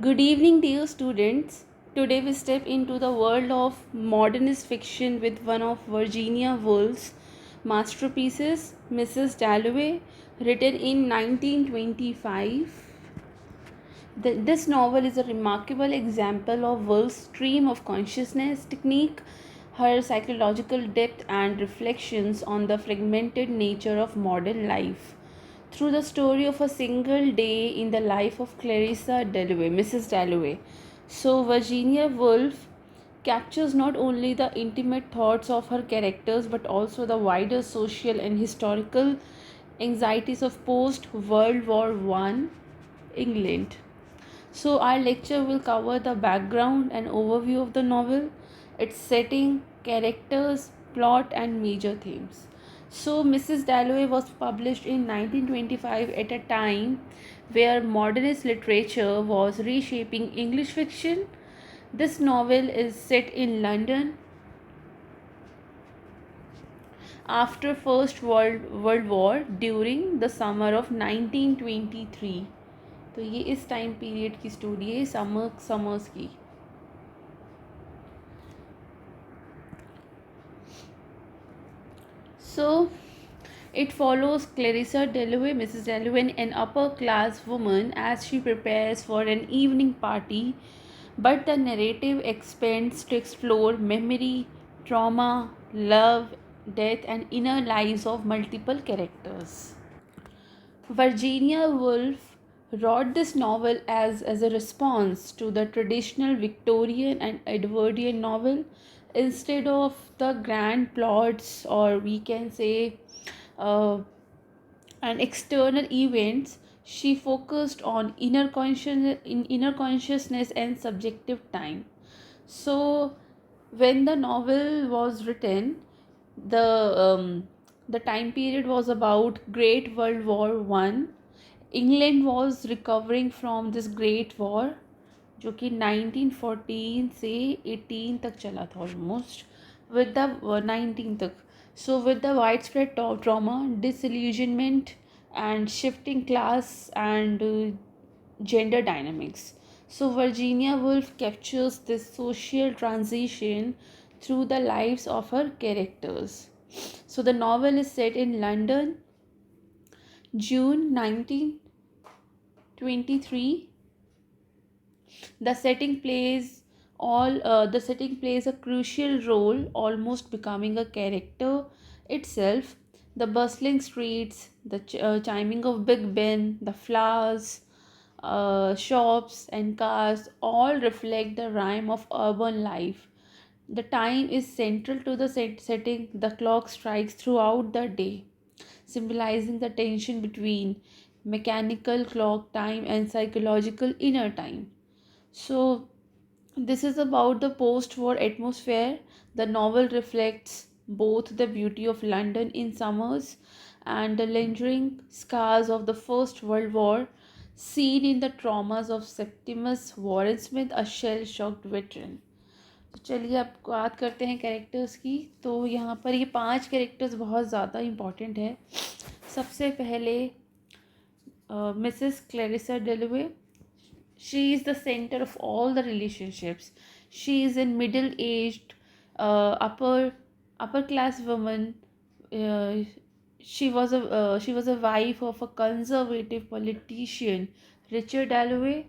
Good evening, dear students. Today we step into the world of modernist fiction with one of Virginia Woolf's masterpieces, Mrs. Dalloway, written in 1925. This novel is a remarkable example of Woolf's stream of consciousness technique, her psychological depth, and reflections on the fragmented nature of modern life through the story of a single day in the life of Clarissa Dalloway, Mrs. Dalloway. So, Virginia Woolf captures not only the intimate thoughts of her characters but also the wider social and historical anxieties of post World War One England. So, our lecture will cover the background and overview of the novel, its setting, characters, plot, and major themes. So, Mrs. Dalloway was published in 1925 at a time where modernist literature was reshaping English fiction. This novel is set in London after World War during the summer of 1923. तो ये इस time period की story है summers की. So it follows Clarissa Dalloway, Mrs. Dalloway, an upper class woman, as she prepares for an evening party, but the narrative expands to explore memory, trauma, love, death, and inner lives of multiple characters. Virginia Woolf wrote this novel as a response to the traditional Victorian and Edwardian novel. Instead of the grand plots, or we can say uh, and external events, she focused on inner consciousness and subjective time. So when the novel was written, the the time period was about Great World War One. England was recovering from this great war, जो कि 1914 से 18 तक चला था almost, with the 19 तक. So with the widespread trauma, disillusionment, and shifting class and gender dynamics. So Virginia Woolf captures this social transition through the lives of her characters. So the novel is set in London, June 1923. The setting plays a crucial role, almost becoming a character itself. The bustling streets, the chiming of Big Ben, the flowers, shops, and cars all reflect the rhyme of urban life. The time is central to the setting. The clock strikes throughout the day, symbolizing the tension between mechanical clock time and psychological inner time. So, this is about the post war atmosphere. The novel reflects both the beauty of London in summers and the lingering scars of the First World War, seen in the traumas of Septimus Warren Smith, a shell shocked veteran. तो चलिए अब बात करते हैं characters की. तो यहाँ पर ये 5 कैरेक्टर्स बहुत ज़्यादा इम्पॉर्टेंट है. सबसे पहले Mrs Clarissa Dalloway. She is the center of all the relationships. She is a middle aged upper class woman. uh, she was a wife of a conservative politician, Richard Dalloway.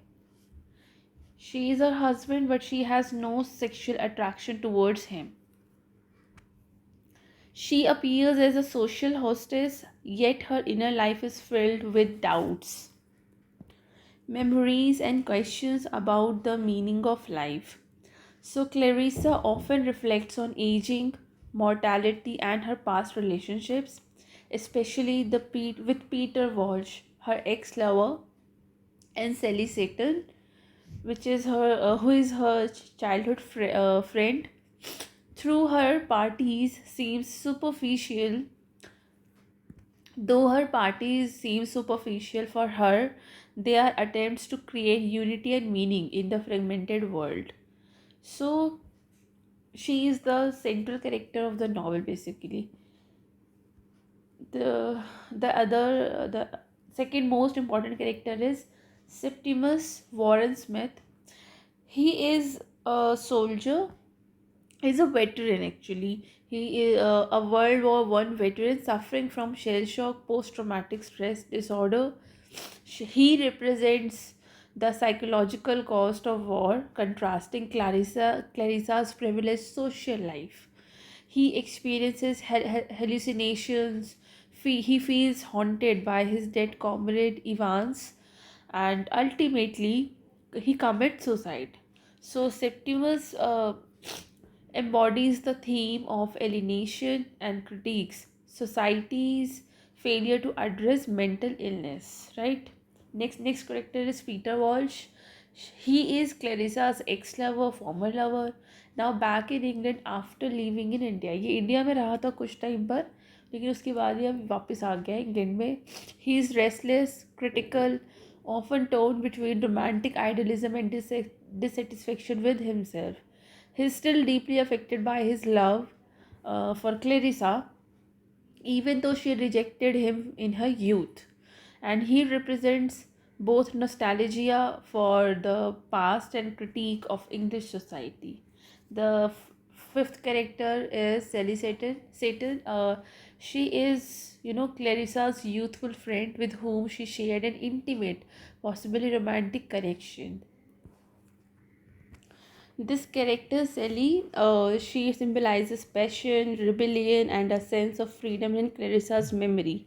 She is her husband, but she has no sexual attraction towards him. She appears as a social hostess, yet her inner life is filled with doubts, memories, and questions about the meaning of life. So, Clarissa often reflects on aging, mortality, and her past relationships, especially with Peter Walsh, her ex lover, and Sally Satan, who is her childhood friend. Through her parties seems superficial, though her parties seem superficial for her, they are attempts to create unity and meaning in the fragmented world. So she is the central character of the novel basically. The the second most important character is Septimus Warren Smith. He is a soldier. He's a veteran actually. He is a World War One veteran suffering from shell shock, post traumatic stress disorder. He represents the psychological cost of war, contrasting Clarissa's privileged social life. He experiences hallucinations. He feels haunted by his dead comrade Evans, and ultimately he commits suicide. So Septimus embodies the theme of alienation and critiques society's failure to address mental illness. Right. Next character is Peter Walsh. He is Clarissa's ex-lover, former lover, now back in England after living in India. ये India में रहा था कुछ time पर, लेकिन उसके बाद ये अब वापस आ गया इंग्लैंड में. He is restless, critical, often torn between romantic idealism and dissatisfaction with himself. He is still deeply affected by his love for Clarissa, even though she rejected him in her youth. And he represents both nostalgia for the past and critique of English society. The fifth character is Sally Satan. She is, Clarissa's youthful friend with whom she shared an intimate, possibly romantic connection. This character, Sally, she symbolizes passion, rebellion, and a sense of freedom in Clarissa's memory.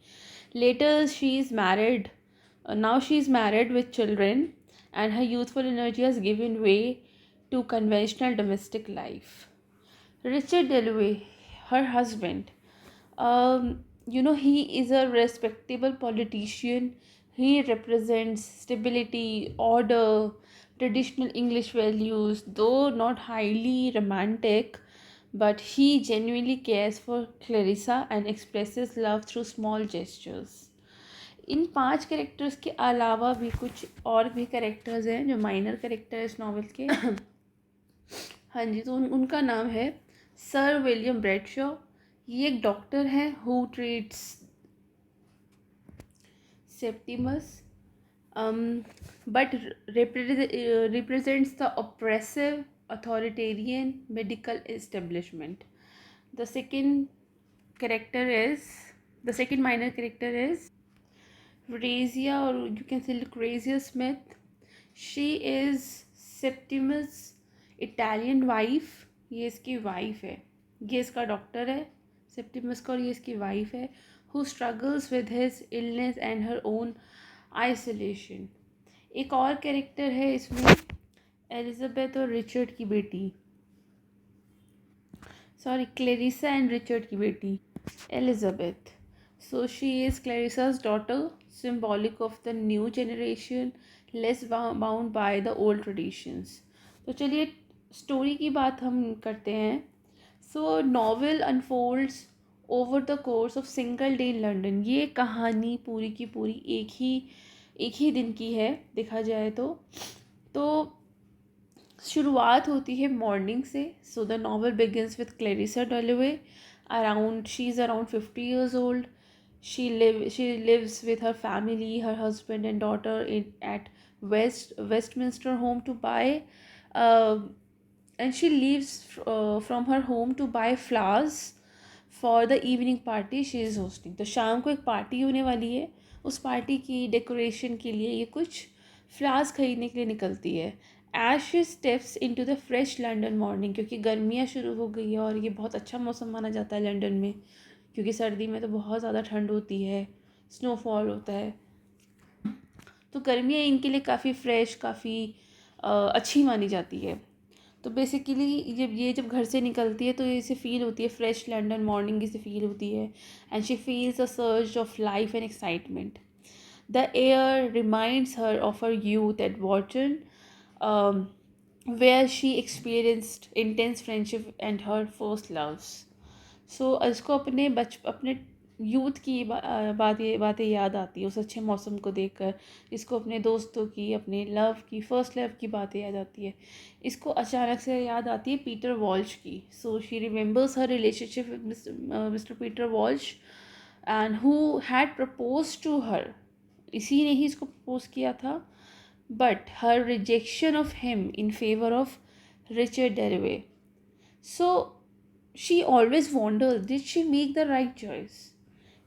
Later, she is married. Now she is married with children, and her youthful energy has given way to conventional domestic life. Richard Dalloway, her husband, he is a respectable politician. He represents stability, order, traditional English values, though not highly romantic, but he genuinely cares for Clarissa and expresses love through small gestures. In 5 characters के अलावा भी कुछ और भी characters हैं जो minor character है इस नॉवल के. हाँ जी, तो उनका नाम है सर विलियम ब्रैडशॉ. ये एक डॉक्टर है who treats Septimus but represents the oppressive authoritarian medical establishment. The second character is the second minor character is Razia, or you can say Lucrezia Smith. She is Septimus Italian wife. ये इसकी wife है. ये इसका doctor है Septimus का, और ये इसकी वाइफ है who struggles with his illness and her own isolation. एक और कैरेक्टर है इसमें एलिजाबेथ और रिचर्ड की बेटी, सॉरी क्लेरिसा एंड रिचर्ड की बेटी Elizabeth. So she is Clarissa's daughter, symbolic of the new generation, less bound by the old traditions. तो चलिए स्टोरी की बात हम करते हैं. So novel unfolds over the course of single day in London. ये कहानी पूरी की पूरी एक ही दिन की है देखा जाए तो शुरुआत होती है मॉर्निंग से. So the novel begins with Clarissa Dalloway. She is around 50 years old. She lives with her family, her husband and daughter at Westminster home to buy, and she leaves from her home to buy flowers for the evening party she is hosting. तो शाम को एक party होने वाली है, उस party की decoration के लिए ये कुछ फ्लावर्स खरीदने के लिए निकलती है. As she steps into the fresh London morning, क्योंकि गर्मियाँ शुरू हो गई है और ये बहुत अच्छा मौसम माना जाता है लंदन में, क्योंकि सर्दी में तो बहुत ज़्यादा ठंड होती है, स्नोफॉल होता है. तो गर्मियाँ इनके लिए काफ़ी फ्रेश, काफ़ी अच्छी मानी जाती है. तो बेसिकली जब घर से निकलती है तो इसे फील होती है फ्रेश लंडन मॉर्निंग इसे फील होती है. And she feels a surge of life and excitement. The air reminds her of her youth at Bourton, where she experienced intense friendship and her first loves. So इसको अपने youth की बातें याद आती है उस अच्छे मौसम को देखकर. इसको अपने दोस्तों की, अपने लव की, फर्स्ट लव की बातें याद आती है. इसको अचानक से याद आती है पीटर वॉल्श की. So she remembers her relationship with mister Peter Walsh and who had propose to her. इसी ने ही इसको प्रपोज किया था. but her rejection of him in favor of Richard Dalloway. So she always wonders, did she make the right choice?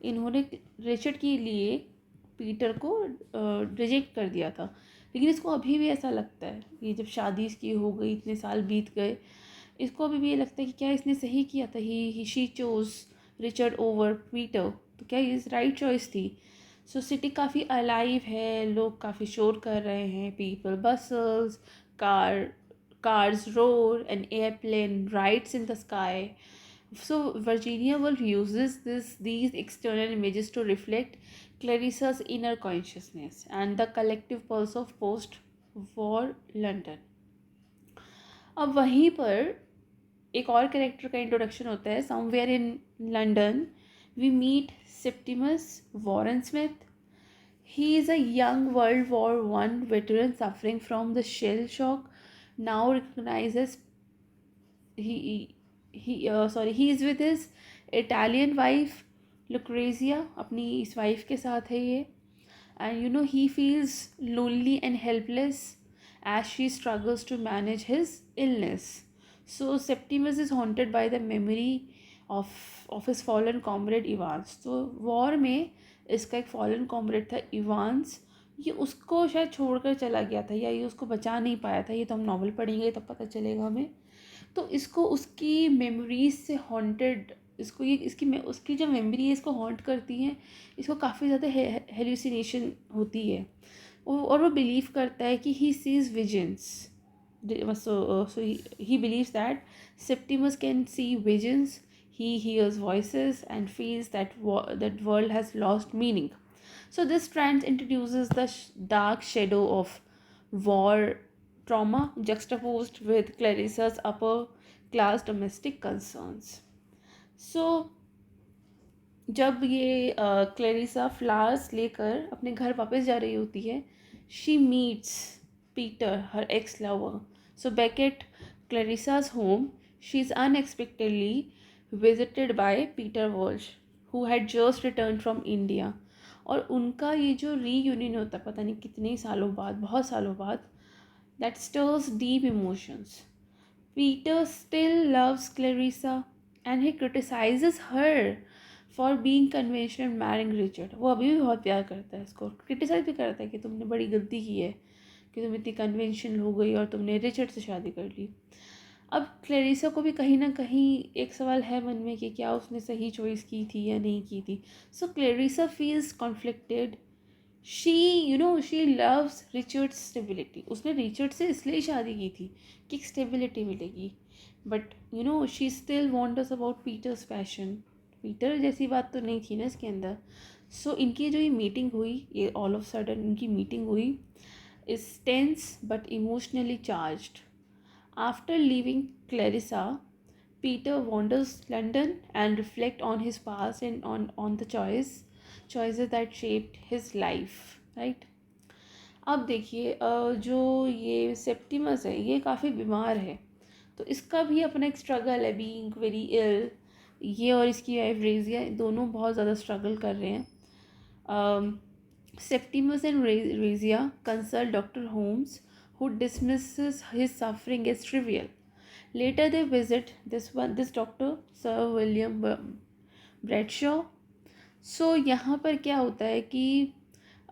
इन्होंने Richard के लिए Peter को reject कर दिया था, लेकिन इसको अभी भी ऐसा लगता है, ये जब शादी इसकी हो गई, इतने साल बीत गए, इसको अभी भी ये लगता है कि क्या इसने सही किया था, he she chose Richard over Peter, तो क्या ये राइट चॉइस थी? सो सिटी काफ़ी अलाइव है, लोग काफ़ी शोर कर रहे हैं, people buses, cars roar, an airplane rides in the sky. So Virginia Woolf uses these external images to reflect Clarissa's inner consciousness and the collective pulse of post-war London. अब वहीं पर एक और कैरेक्टर का इंट्रोडक्शन होता है. Somewhere in London we meet Septimus Warren Smith. He is a young World War I veteran suffering from the shell shock, now recognized as he is with his Italian wife Lucrezia. अपनी इस wife के साथ है ये. And you know, he feels lonely and helpless as she struggles to manage his illness. So Septimus is haunted by the memory of his fallen comrade Evans. तो war में इसका एक फॉलन कॉमरेड था Evans, ये उसको शायद छोड़कर चला गया था या ये उसको बचा नहीं पाया था, ये तो हम नॉवल पढ़ेंगे तब पता चलेगा हमें. तो इसको उसकी मेमोरीज से हॉन्टेड, इसको ये उसकी जो मेमोरी है इसको हॉन्ट करती हैं, इसको काफ़ी ज़्यादा हेल्यूसिनेशन होती है. और वो बिलीव करता है कि he sees visions. So he believes that Septimus can see visions, he hears voices and feels that that world has lost meaning. So this trend introduces the dark shadow of war trauma juxtaposed with Clarissa's upper class domestic concerns. So जब ये Clarissa flowers लेकर अपने घर वापस जा रही होती है, she meets Peter, her ex lover. So back at Clarissa's home, she is unexpectedly visited by Peter Walsh, who had just returned from India. और उनका ये जो रीयूनियन होता है पता नहीं कितने सालों बाद, बहुत सालों बाद, that stirs deep emotions. Peter still loves Clarissa and he criticizes her for being conventional marrying Richard. वो अभी भी बहुत प्यार करता है इसको, क्रिटिसाइज भी करता है कि तुमने बड़ी गलती की है कि तुम इतनी कन्वेंशनल हो गई और तुमने रिचर्ड से शादी कर ली. अब क्लेरिसा को भी कहीं ना कहीं एक सवाल है मन में कि क्या उसने सही चॉइस की थी या नहीं की थी. So Clarissa feels conflicted. She loves Richard stability. उसने रिचर्ड से इसलिए शादी की थी कि स्टेबिलिटी मिलेगी, but she still wonders about Peter's passion. Peter जैसी बात तो नहीं थी ना इसके अंदर. सो इनकी जो ये मीटिंग हुई, ये ऑल ऑफ सडन इनकी मीटिंग हुई, is tense but emotionally charged. After leaving Clarissa, Peter wanders London and reflect on his past and on the choices that shaped his life, right? अब देखिए जो ये सेप्टिमस है ये काफ़ी बीमार है, तो इसका भी अपना एक स्ट्रगल है, बीइंग वेरी इल. ये और इसकी वाइफ रेजिया दोनों बहुत ज़्यादा स्ट्रगल कर रहे हैं. Septimus and Rezia consult doctor Holmes, who dismisses his suffering as trivial. Later they visit this doctor, Sir William Bradshaw. सो यहाँ पर क्या होता है कि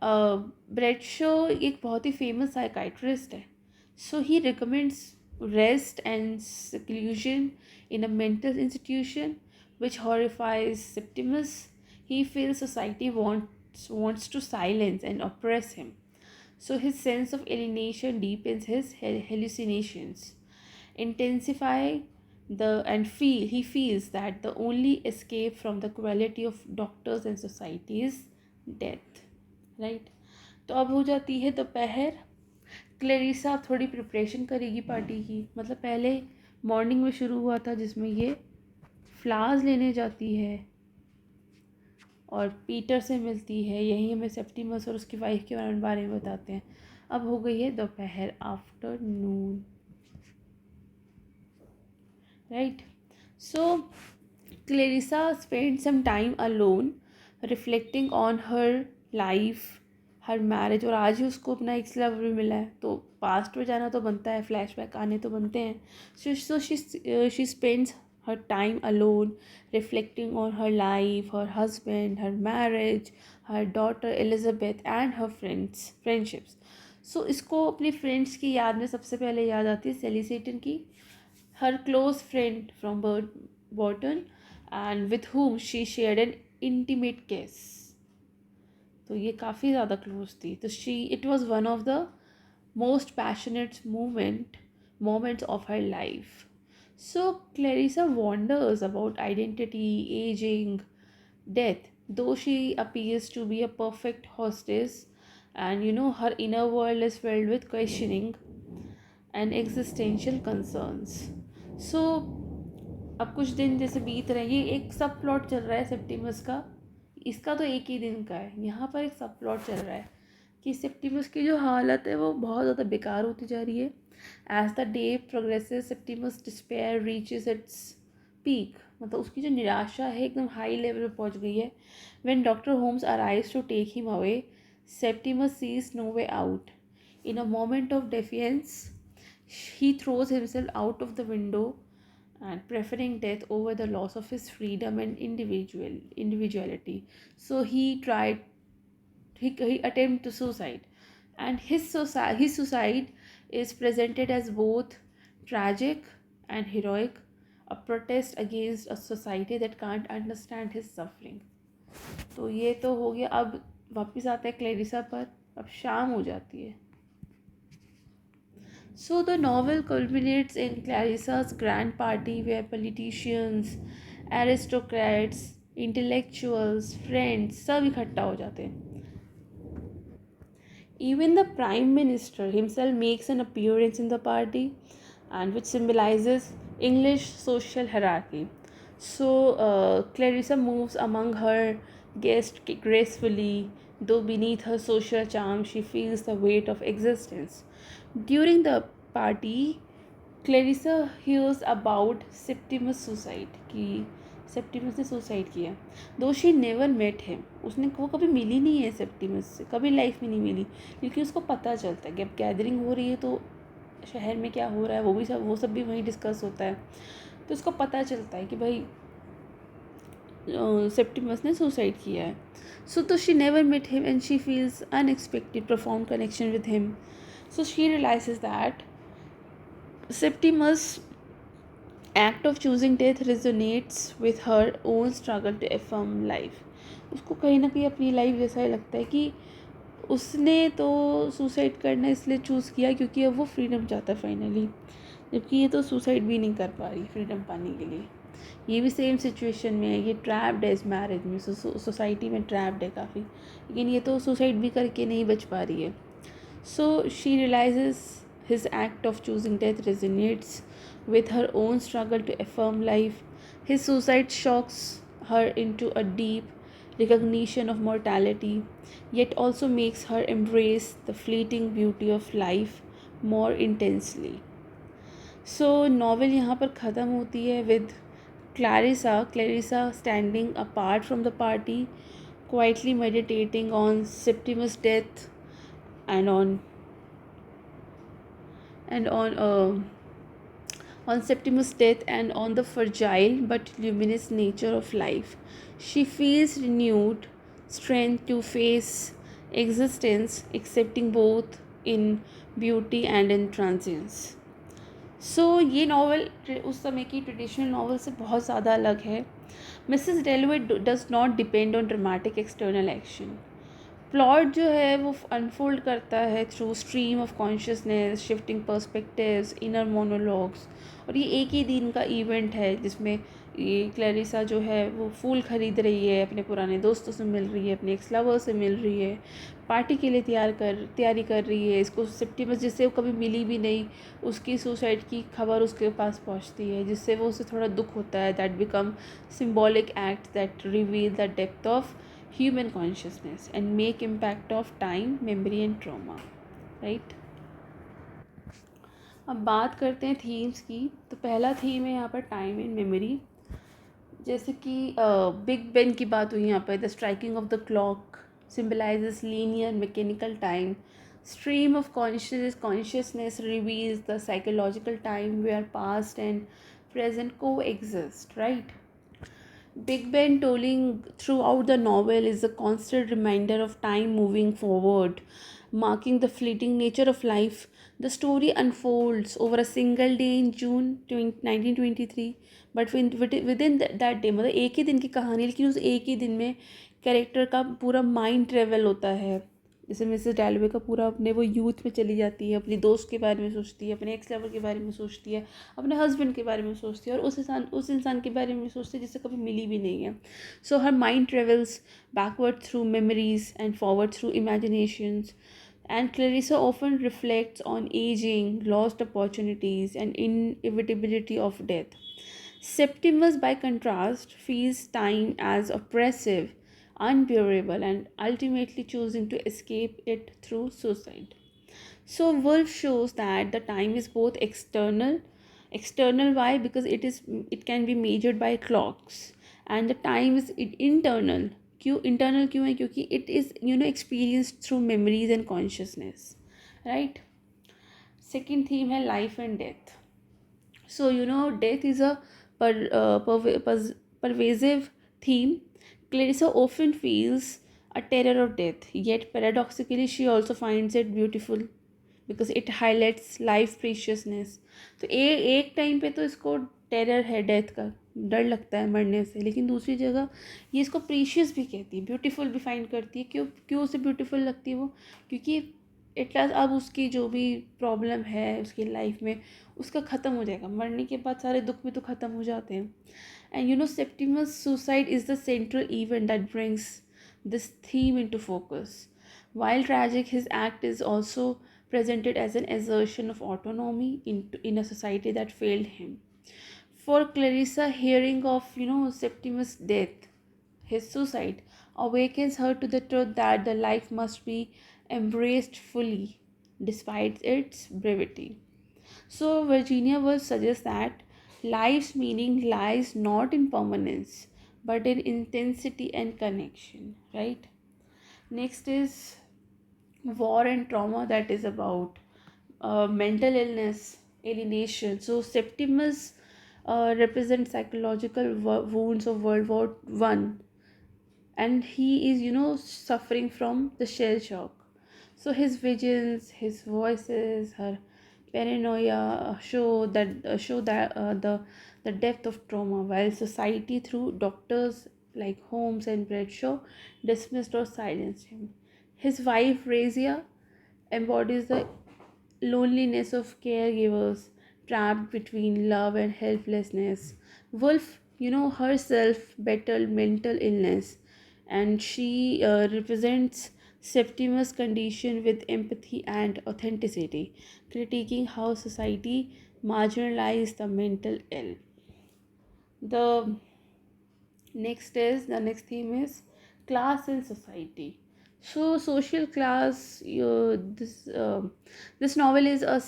ब्रेडशो एक बहुत ही फेमस साइकाइट्रिस्ट है. So he recommends rest and seclusion in a mental institution, which horrifies Septimus. He feels society wants to silence and oppress him. So his sense of alienation deepens, his hallucinations intensify, he feels that the only escape from the cruelty of doctors and society is death, right? तो अब हो जाती है दोपहर. Clarissa थोड़ी preparation करेगी party की. मतलब पहले मॉर्निंग में शुरू हुआ था जिसमें ये फ्लावर्स लेने जाती है और पीटर से मिलती है. यही हमें सेप्टिमस और उसकी वाइफ के बारे में बताते हैं. अब हो गई है दोपहर, afternoon, right? So Clarissa spent some time alone reflecting on her life, her marriage, और आज ही उसको अपना एक्स लवर भी मिला है, तो पास्ट में जाना तो बनता है, फ्लैशबैक आने तो बनते हैं. So she spends her time alone, reflecting on her life, her husband, her marriage, her daughter Elizabeth and her friendships. So इसको अपनी फ्रेंड्स की याद में सबसे पहले याद आती है सेली सेटन की, her close friend from Burton, and with whom she shared an intimate kiss. तो ये काफ़ी ज़्यादा क्लोज थी. तो it was one of the most passionate moments of her life. So Clarissa wonders about identity, aging, death, though she appears to be a perfect hostess, and her inner world is filled with questioning and existential concerns. So अब कुछ दिन जैसे बीत रहे हैं, ये एक सब प्लॉट चल रहा है सेप्टिमस का, इसका तो एक ही दिन का है. यहाँ पर एक सब प्लॉट चल रहा है कि सेप्टिमस की जो हालत है वो बहुत ज़्यादा बेकार होती जा रही है. As the day progresses Septimus despair reaches its peak, मतलब उसकी जो निराशा है एकदम हाई लेवल पे पहुँच गई है. When doctor Holmes arrives to take him away, Septimus sees no way out. In a moment of defiance he throws himself out of the window and preferring death over the loss of his freedom and individuality. So he attempted to suicide, and his suicide is presented as both tragic and heroic, a protest against a society that can't understand his suffering. तो ये तो हो गया. अब वापस आते हैं Clarissa पर. अब शाम हो जाती है. So the novel culminates in Clarissa's grand party where politicians, aristocrats, intellectuals, friends सब इकट्ठा हो जाते हैं. Even the prime minister himself makes an appearance in the party, and which symbolizes English social hierarchy. So Clarissa moves among her guests gracefully, though beneath her social charm she feels the weight of existence. During the party, Clarissa hears about Septimus' suicide, कि Septimus ने suicide किया. दो she never met him, उसने वो कभी मिली नहीं है Septimus से, कभी लाइफ में नहीं मिली, लेकिन उसको पता चलता है कि अब गैदरिंग हो रही है तो शहर में क्या हो रहा है वो सब भी वहीं डिस्कस होता है. तो उसको पता चलता है कि भाई सेप्टिमस ने सुसाइड किया है. सो तो she never met him and she feels unexpected profound connection with him. So she realizes that Septimus' act of choosing death resonates with her own struggle to affirm life. उसको कहीं ना कहीं अपनी life जैसा ही लगता है कि उसने तो सुसाइड करना इसलिए चूज़ किया क्योंकि अब वो फ्रीडम चाहता है फाइनली, जबकि ये तो सुसाइड भी नहीं कर पा रही फ्रीडम पाने के लिए. ये भी सेम सिचुएशन में है, ये ट्रैप्ड है इस मैरिज में, सोसाइटी में ट्रैप्ड है काफ़ी, लेकिन ये तो सुसाइड भी करके नहीं बच पा रही है. So she realizes his act of choosing death resonates with her own struggle to affirm life. His suicide shocks her into a deep recognition of mortality, yet also makes her embrace the fleeting beauty of life more intensely. So novel यहाँ पर ख़त्म होती है with Clarissa standing apart from the party, quietly meditating on Septimus' death and on Septimus' death and on the fragile but luminous nature of life. She feels renewed strength to face existence, accepting both in beauty and in transience. सो ये novel उस समय की traditional novel से बहुत ज़्यादा अलग है. Mrs Dalloway does not depend on dramatic external action. Plot जो है वो अनफोल्ड करता है through stream of consciousness, shifting perspectives, inner monologues. और ये एक ही दिन का इवेंट है जिसमें ये क्लैरिसा जो है वो फूल ख़रीद रही है, अपने पुराने दोस्तों से मिल रही है, अपने एक्स लवर से मिल रही है, पार्टी के लिए तैयारी कर रही है. इसको सेप्टिमस जिससे वो कभी मिली भी नहीं, उसकी सुसाइड की खबर उसके पास पहुंचती है, जिससे वो उसे थोड़ा दुख होता है. That become symbolic act that reveal the depth of human consciousness and make impact of time, memory and trauma, right? अब बात करते हैं थीम्स की. तो पहला थीम है यहाँ पर टाइम एंड मेमोरी. जैसे कि बिग बेन की बात हुई यहाँ पर, the striking off the clock symbolizes linear mechanical time. Stream of consciousness reveals the psychological time where past and present coexist, right? Big Ben tolling throughout the novel is a constant reminder of time moving forward, marking the fleeting nature of life. The story unfolds over a single day in June 1923, but within that day, मतलब एक ही दिन की कहानी, लेकिन उस एक ही दिन में कैरेक्टर का पूरा माइंड ट्रेवल होता है। जैसे मिसेस डैलवे का पूरा अपने वो यूथ में चली जाती है, अपनी दोस्त के बारे में सोचती है, अपने एक्स लवर के बारे में सोचती है, अपने हस्बैंड के बारे में सोचती है, और उस इंसान के बारे में सोचती है जिससे कभी मिली भी नहीं है। So her mind travels backward through memories and forward through imaginations, and Clarissa often reflects on aging, lost opportunities, and inevitability of death. Septimus, by contrast, feels time as oppressive, unbearable, and ultimately choosing to escape it through suicide. So Wolf shows that the time is both external why, because it can be measured by clocks, and the time is internal. क्यों है, क्योंकि it is experienced through memories and consciousness, right? Second theme है life and death. So death is a pervasive theme. Clarissa often feels a terror of death, yet paradoxically she also finds it beautiful because it highlights life preciousness. तो एक time पे तो इसको terror है death का, डर लगता है मरने से, लेकिन दूसरी जगह ये इसको प्रीशियस भी कहती है, ब्यूटीफुल भी फाइंड करती है। क्यों क्यों उसे ब्यूटीफुल लगती है वो? क्योंकि एटलास अब उसकी जो भी प्रॉब्लम है उसकी लाइफ में उसका ख़त्म हो जाएगा, मरने के बाद सारे दुख भी तो ख़त्म हो जाते हैं। And Septimus suicide is the central event that brings this theme into focus. While tragic, his act is also presented as an assertion of autonomy in a society that failed him. For Clarissa, hearing of Septimus' death, his suicide, awakens her to the truth that the life must be embraced fully, despite its brevity. So Virginia Woolf suggests that life's meaning lies not in permanence, but in intensity and connection, right? Next is war and trauma, that is about mental illness, alienation. So Septimus represents psychological wounds of World War I, and he is suffering from the shell shock. So his visions, his voices, her paranoia show that the depth of trauma, while society through doctors like Holmes and Bradshaw dismissed or silenced him. His wife Razia embodies the loneliness of caregivers trapped between love and helplessness. Wolf, herself battled mental illness, and she represents Septimus' condition with empathy and authenticity, critiquing how society marginalized the mental ill. The next theme is class and society. So social class, this novel is a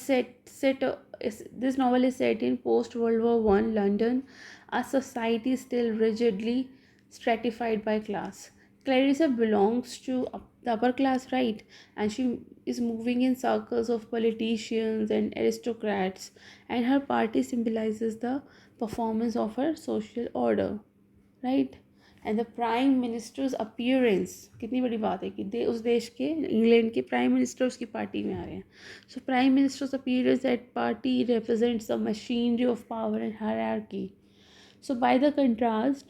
this novel is set in post World War I London, a society still rigidly stratified by class. Clarissa belongs to the upper class, right? And she is moving in circles of politicians and aristocrats, and her party symbolizes the performance of her social order, right. And the prime ministers appearance, कितनी बड़ी बात है कि उस देश के, England के prime minister उसकी पार्टी में आ रहे हैं। So prime ministers appearance that party represents the machinery of power and hierarchy. So by the contrast,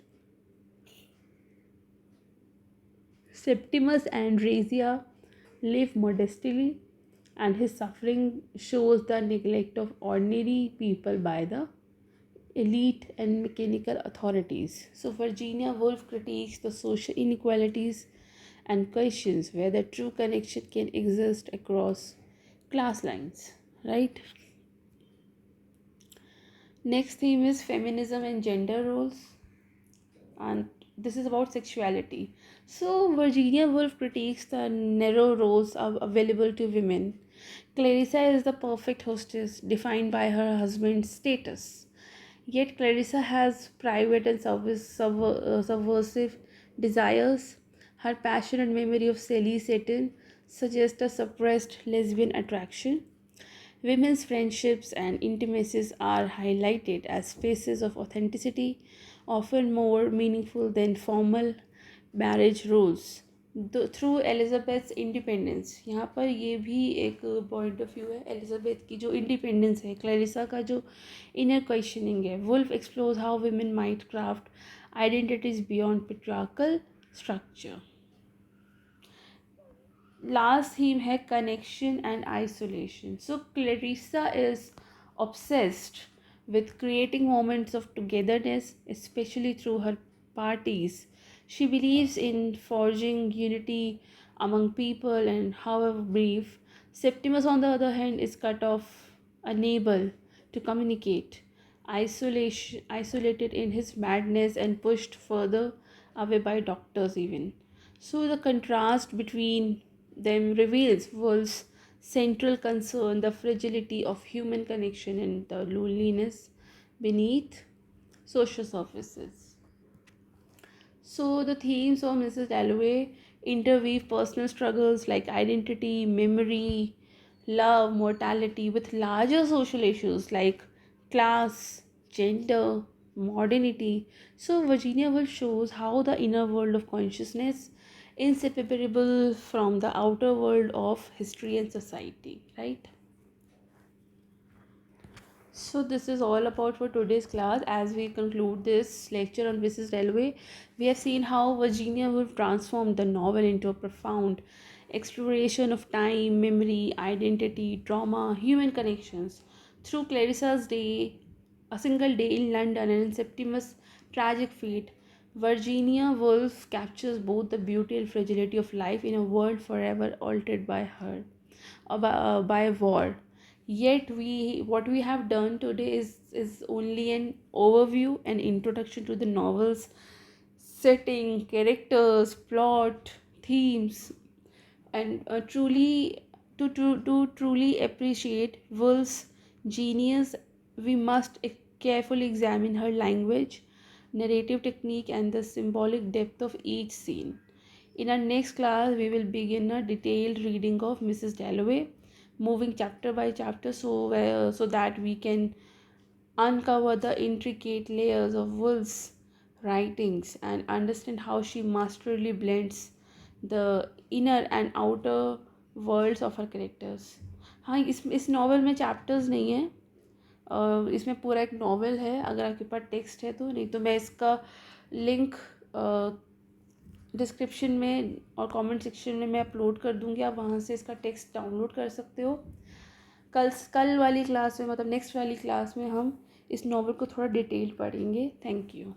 Septimus and Razia live modestly, and his suffering shows the neglect of ordinary people by the elite and mechanical authorities. So Virginia Woolf critiques the social inequalities and questions whether true connection can exist across class lines, right? Next theme is feminism and gender roles, and this is about sexuality. So Virginia Woolf critiques the narrow roles available to women. Clarissa is the perfect hostess defined by her husband's status. Yet Clarissa has private and subversive desires. Her passion and memory of Sally Seton suggest a suppressed lesbian attraction. Women's friendships and intimacies are highlighted as spaces of authenticity, often more meaningful than formal marriage roles. Through Elizabeth independence, यहाँ पर ये भी एक point of view है Elizabeth की जो independence है, Clarissa का जो इनर क्वेश्चनिंग है. Woolf explores how women might craft identities beyond patriarchal structure. Last theme है connection and isolation. So Clarissa is obsessed with creating moments of togetherness, especially through her parties. She believes in forging unity among people, and however brief, Septimus on the other hand is cut off, unable to communicate, isolated in his madness and pushed further away by doctors even. So the contrast between them reveals Woolf's central concern, the fragility of human connection and the loneliness beneath social surfaces. So the themes of Mrs. Dalloway interweave personal struggles like identity, memory, love, mortality with larger social issues like class, gender, modernity. So Virginia Woolf shows how the inner world of consciousness inseparable from the outer world of history and society, right? So this is all about for today's class. As we conclude this lecture on Mrs. Dalloway, we have seen how Virginia Woolf transformed the novel into a profound exploration of time, memory, identity, trauma, human connections. Through Clarissa's day, A Single Day in London, and Septimus' tragic fate, Virginia Woolf captures both the beauty and fragility of life in a world forever altered by her, by war. Yet we what we have done today is only an overview and introduction to the novel's setting, characters, plot, themes, and to truly appreciate Woolf's genius, we must carefully examine her language, narrative technique, and the symbolic depth of each scene. In our next class, we will begin a detailed reading of Mrs. Dalloway, moving chapter by chapter, so that we can uncover the intricate layers of Woolf's writings and understand how she masterfully blends the inner and outer worlds of her characters. हाँ, इस novel में chapters नहीं है, इसमें पूरा एक novel है. अगर आपके पास टेक्स्ट है तो, नहीं तो मैं इसका लिंक डिस्क्रिप्शन में और कमेंट सेक्शन में मैं अपलोड कर दूँगी. आप वहाँ से इसका टेक्स्ट डाउनलोड कर सकते हो. कल वाली क्लास में, मतलब नेक्स्ट वाली क्लास में, हम इस नॉवल को थोड़ा डिटेल पढ़ेंगे. Thank you.